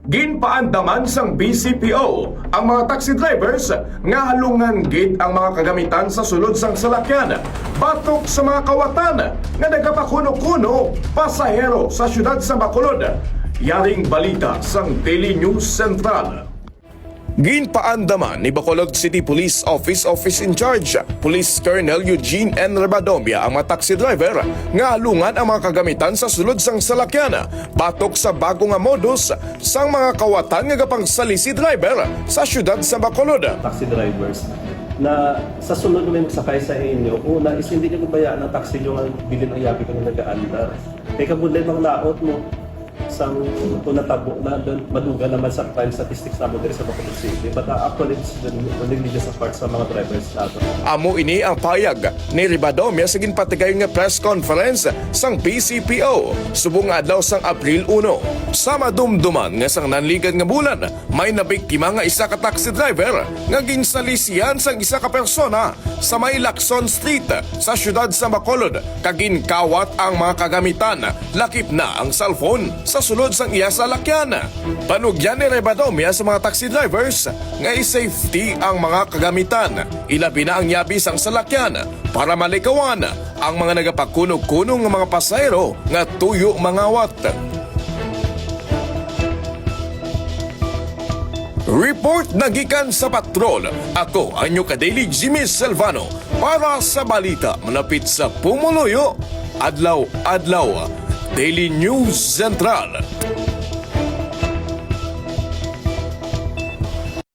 Ginpaandaman sang BCPO ang mga taxi drivers nga halungan gid ang mga kagamitan sa sulod sang salakyan batok sa mga kawatan nga nagapakuno-kuno pasahero sa syudad sa Bacolod. Yaring balita sang Daily News Central. Ginpaandaman ni Bacolod City Police Office in Charge, Police Colonel Eugene N. Rebadomia ang mga taxi driver nga halungan ang mga kagamitan sa sulod sang salakyan batok sa bago nga modus sang mga kawatan nga gapang si driver sa syudad sa Bacolod. Taxi drivers na sa sunod na may magsakay sa inyo, una is hindi nyo bayaan ang taxi nyo ang bilin ang yabi ko na nag-aandar. Kaya kabunlay mga laot mo sang tunatabo na doon maduga naman sa crime statistics namin dito sa Bacolod City. But actually, it's the negligence of part sa mga drivers natin. Amo ini ang payag ni Rebadomia sa ginpatigay nga press conference sang BCPO subong adlaw sang Abril 1. Sa madumduman nga sang nanligan nga bulan, may nabiktima nga isa ka taxi driver nga ginsalisihan sang isa ka persona sa may Lacson Street sa syudad sa Bacolod. Kaginkawat ang mga kagamitan, lakip na ang cellphone sa sulod sang iya sa lakyan. Panugyan ni Rebadomia sa mga taxi drivers nga i-safety ang mga kagamitan. Ilabi na ang yabi sang salakyan para malikawan ang mga nagapagkunog-kunog ng mga pasahero nga tuyo mangawat. Report nagikan sa patrol. Ako ang inyo ka-daily Jimmy Silvano para sa balita malapit sa Pumuluyo, adlaw-adlaw. Daily News Central.